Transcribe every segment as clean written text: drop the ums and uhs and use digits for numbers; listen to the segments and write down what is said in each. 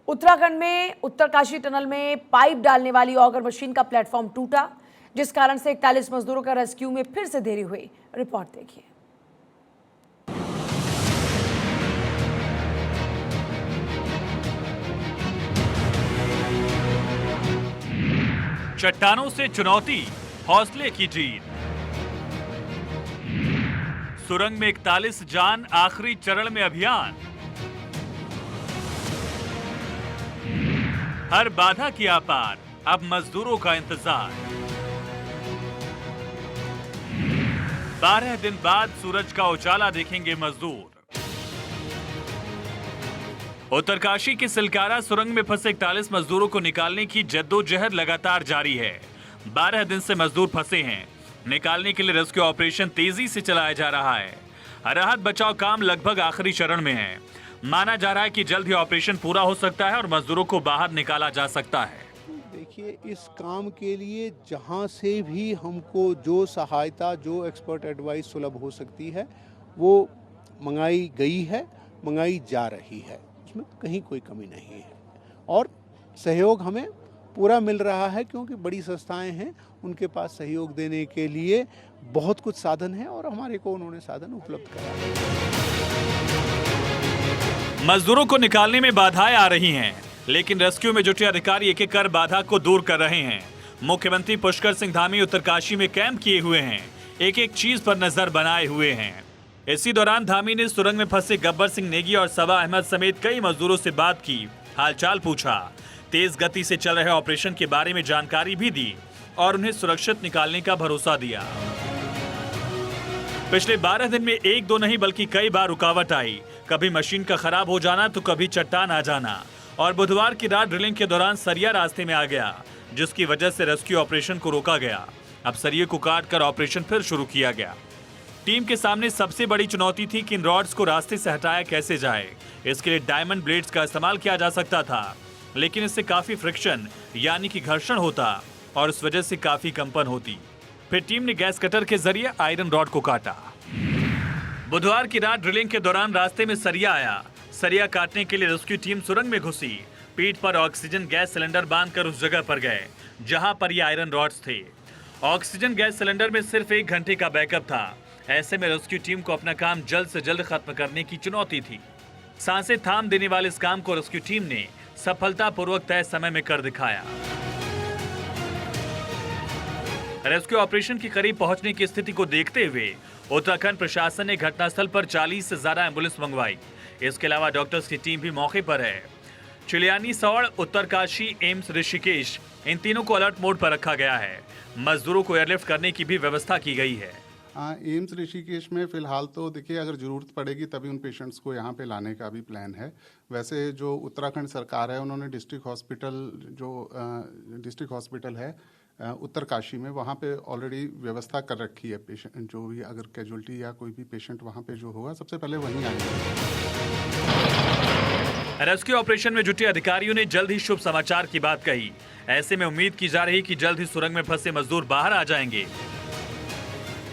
उत्तराखंड में उत्तरकाशी टनल में पाइप डालने वाली ऑगर मशीन का प्लेटफॉर्म टूटा, जिस कारण से 41 मजदूरों का रेस्क्यू में फिर से देरी हुई। रिपोर्ट देखिए। चट्टानों से चुनौती, हौसले की जीत। सुरंग में 41 जान, आखिरी चरण में अभियान। हर बाधा की आपार, अब मजदूरों का इंतजार। 12 दिन बाद सूरज का उजाला देखेंगे मजदूर। उत्तरकाशी के सिलकारा सुरंग में फंसे 41 मजदूरों को निकालने की जद्दोजहद लगातार जारी है। 12 दिन से मजदूर फंसे हैं। निकालने के लिए रेस्क्यू ऑपरेशन तेजी से चलाया जा रहा है। राहत बचाव काम लगभग आखिरी चरण में है। माना जा रहा है कि जल्द ही ऑपरेशन पूरा हो सकता है और मजदूरों को बाहर निकाला जा सकता है। देखिए, इस काम के लिए जहां से भी हमको जो सहायता, जो एक्सपर्ट एडवाइस सुलभ हो सकती है, वो मंगाई गई है, मंगाई जा रही है। उसमें कहीं कोई कमी नहीं है और सहयोग हमें पूरा मिल रहा है, क्योंकि बड़ी संस्थाएं हैं, उनके पास सहयोग देने के लिए बहुत कुछ साधन है और हमारे को उन्होंने साधन उपलब्ध कराया। मजदूरों को निकालने में बाधाएं आ रही हैं, लेकिन रेस्क्यू में जुटे अधिकारी एक एक कर बाधा को दूर कर रहे हैं। मुख्यमंत्री पुष्कर सिंह धामी उत्तरकाशी में कैंप किए हुए हैं, एक एक चीज पर नजर बनाए हुए हैं। इसी दौरान धामी ने सुरंग में फंसे गब्बर सिंह नेगी और सबा अहमद समेत कई मजदूरों से बात की, हालचाल पूछा, तेज गति से चल रहे ऑपरेशन के बारे में जानकारी भी दी और उन्हें सुरक्षित निकालने का भरोसा दिया। पिछले 12 दिन में एक दो नहीं बल्कि कई बार रुकावट आई, कभी मशीन का खराब हो जाना तो कभी चट्टान आ जाना, और बुधवार की रात ड्रिलिंग के दौरान सरिया रास्ते में आ गया, जिसकी वजह से रेस्क्यू ऑपरेशन को रोका गया। अब सरिये को काटकर ऑपरेशन फिर शुरू किया गया। टीम के सामने सबसे बड़ी चुनौती थी कि इन रॉड्स को रास्ते से हटाया कैसे जाए। इसके लिए डायमंड ब्लेड्स का इस्तेमाल किया जा सकता था, लेकिन इससे काफी फ्रिक्शन यानी कि घर्षण होता और इस वजह से काफी कंपन होती। फिर टीम ने गैस कटर के जरिए आयरन रॉड को काटा। बुधवार की रात ड्रिलिंग के दौरान रास्ते में सरिया आया। सरिया काटने के लिए रेस्क्यू टीम सुरंग में घुसी। पीठ पर ऑक्सीजन गैस सिलेंडर बांधकर उस जगह पर गए जहां पर ये आयरन रॉड्स थे। ऑक्सीजन गैस सिलेंडर में सिर्फ 1 घंटे का बैकअप था। ऐसे में रेस्क्यू टीम को अपना काम जल्द से जल्द खत्म करने की चुनौती थी। सांसें थाम देने वाले इस काम को रेस्क्यू टीम ने सफलतापूर्वक तय समय में कर दिखाया। रेस्क्यू ऑपरेशन के करीब पहुंचने की स्थिति को देखते हुए उत्तराखंड प्रशासन ने घटनास्थल पर 40 से ज्यादा एम्बुलेंस मंगवाई। इसके अलावा डॉक्टर्स की टीम भी मौके पर है। चिलियानी, सौड़, उत्तरकाशी, एम्स ऋषिकेश, इन तीनों को अलर्ट मोड पर रखा गया है। मजदूरों को एयरलिफ्ट करने की भी व्यवस्था की गई है। एम्स ऋषिकेश में फिलहाल तो देखिए, अगर ज़रूरत पड़ेगी तभी उन पेशेंट्स को यहाँ पे लाने का भी प्लान है। वैसे जो उत्तराखंड सरकार है, उन्होंने डिस्ट्रिक्ट हॉस्पिटल है उत्तरकाशी में, वहाँ पे ऑलरेडी व्यवस्था कर रखी है। पेशेंट जो भी अगर कैजुअल्टी या कोई भी पेशेंट वहाँ पे जो होगा, सबसे पहले वहीं आएंगे। रेस्क्यू ऑपरेशन में जुटे अधिकारियों ने जल्द ही शुभ समाचार की बात कही। ऐसे में उम्मीद की जा रही कि जल्द ही सुरंग में फंसे मजदूर बाहर आ जाएंगे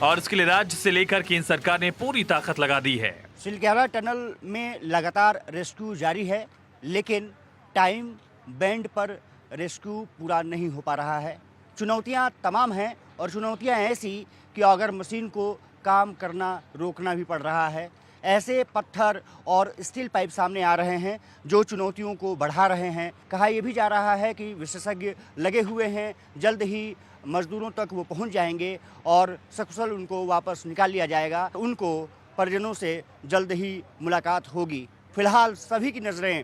और इसके लिए राज्य से लेकर केंद्र सरकार ने पूरी ताकत लगा दी है। सिलकारा टनल में लगातार रेस्क्यू जारी है, लेकिन टाइम बैंड पर रेस्क्यू पूरा नहीं हो पा रहा है। चुनौतियां तमाम हैं और चुनौतियां ऐसी कि ऑगर मशीन को काम करना रोकना भी पड़ रहा है। ऐसे पत्थर और स्टील पाइप सामने आ रहे हैं जो चुनौतियों को बढ़ा रहे हैं। कहा यह भी जा रहा है कि विशेषज्ञ लगे हुए हैं, जल्द ही मजदूरों तक वो पहुंच जाएंगे और सकुशल उनको वापस निकाल लिया जाएगा। उनको परिजनों से जल्द ही मुलाकात होगी। फिलहाल सभी की नज़रें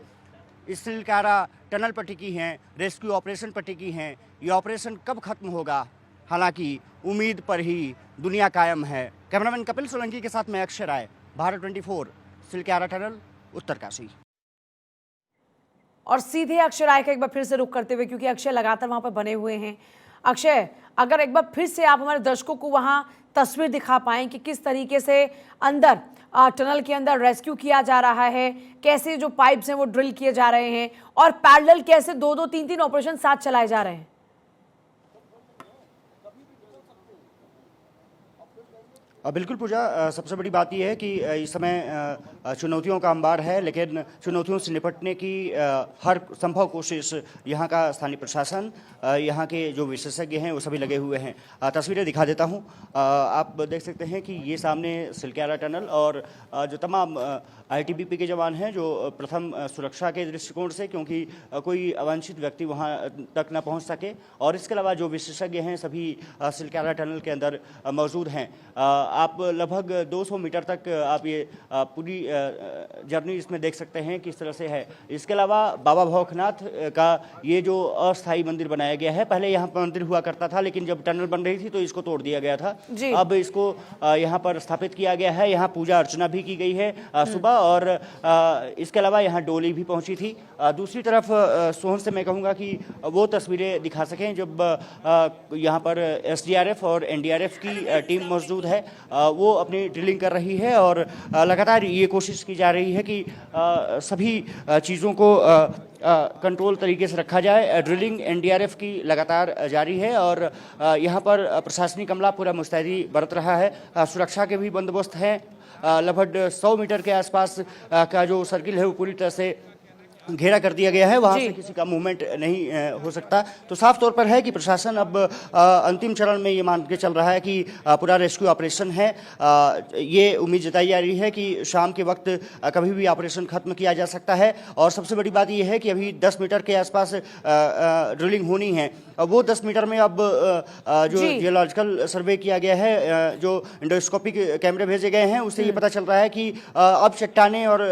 इस सिलकारा टनल पर टिकी हैं, रेस्क्यू ऑपरेशन पर टिकी हैं। ये ऑपरेशन कब खत्म होगा, हालांकि उम्मीद पर ही दुनिया कायम है। कैमरामैन कपिल सोलंकी के साथ मैं अक्षय राय, भारत 24, सिलकारा टनल, उत्तरकाशी। और सीधे अक्षय राय का एक बार फिर से रुख करते हुए, क्योंकि अक्षय लगातार वहां पर बने हुए हैं। अक्षय, अगर एक बार फिर से आप हमारे दर्शकों को वहां तस्वीर दिखा पाएं कि किस तरीके से अंदर टनल के अंदर रेस्क्यू किया जा रहा है, कैसे जो पाइप्स हैं वो ड्रिल किए जा रहे हैं और पैरेलल कैसे 2-2, 3-3 ऑपरेशन साथ चलाए जा रहे हैं। बिल्कुल पूजा, सबसे बड़ी बात यह है कि इस समय चुनौतियों का अंबार है, लेकिन चुनौतियों से निपटने की हर संभव कोशिश यहाँ का स्थानीय प्रशासन, यहाँ के जो विशेषज्ञ हैं वो सभी लगे हुए हैं। तस्वीरें दिखा देता हूँ। आप देख सकते हैं कि ये सामने सिलक्यारा टनल और जो तमाम आईटीबीपी के जवान हैं जो प्रथम सुरक्षा के दृष्टिकोण से, क्योंकि कोई अवांछित व्यक्ति वहाँ तक न पहुँच सके, और इसके अलावा जो विशेषज्ञ हैं सभी सिलक्यारा टनल के अंदर मौजूद हैं। आप लगभग 200 मीटर तक आप ये पूरी जर्नी इसमें देख सकते हैं किस तरह से है। इसके अलावा बाबा भौखनाथ का ये जो अस्थायी मंदिर बनाया गया है, पहले यहाँ पर मंदिर हुआ करता था, लेकिन जब टनल बन रही थी तो इसको तोड़ दिया गया था। अब इसको यहाँ पर स्थापित किया गया है। यहाँ पूजा अर्चना भी की गई है सुबह, और इसके अलावा यहाँ डोली भी पहुँची थी। दूसरी तरफ सोहन से मैं कहूँगा कि वो तस्वीरें दिखा सकें जब यहाँ पर एसडीआरएफ और एनडीआरएफ की टीम मौजूद है। वो अपनी ड्रिलिंग कर रही है और लगातार ये कोशिश की जा रही है कि सभी चीज़ों को कंट्रोल तरीके से रखा जाए। ड्रिलिंग एनडीआरएफ की लगातार जारी है और यहाँ पर प्रशासनिक अमला पूरा मुस्तैदी बरत रहा है। सुरक्षा के भी बंदोबस्त हैं। लगभग 100 मीटर के आसपास का जो सर्किल है वो पूरी तरह से घेरा कर दिया गया है, वहाँ से किसी का मूवमेंट नहीं हो सकता। तो साफ तौर पर है कि प्रशासन अब अंतिम चरण में ये मान के चल रहा है कि पूरा रेस्क्यू ऑपरेशन है। ये उम्मीद जताई जा रही है कि शाम के वक्त कभी भी ऑपरेशन खत्म किया जा सकता है। और सबसे बड़ी बात ये है कि अभी 10 मीटर के आसपास ड्रिलिंग होनी है। वो 10 मीटर में अब जो जियोलॉजिकल सर्वे किया गया है, जो इंडोस्कोपिक कैमरे भेजे गए हैं, उससे ये पता चल रहा है कि अब चट्टाने और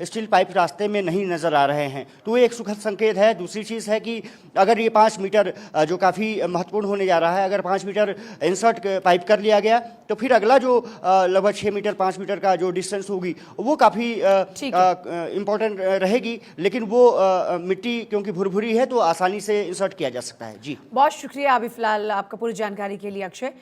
स्टील पाइप रास्ते में नहीं नजर आ रहे हैं। तो ये एक सुखद संकेत है। दूसरी चीज़ है कि अगर ये 5 मीटर जो काफ़ी महत्वपूर्ण होने जा रहा है, अगर 5 मीटर इंसर्ट पाइप कर लिया गया तो फिर अगला जो लगभग 6 मीटर 5 मीटर का जो डिस्टेंस होगी वो काफ़ी इम्पोर्टेंट रहेगी। लेकिन वो मिट्टी क्योंकि भुरभुरी है तो आसानी से इंसर्ट किया जा सकता है। जी बहुत शुक्रिया अभी फिलहाल आपका पूरी जानकारी के लिए अक्षय।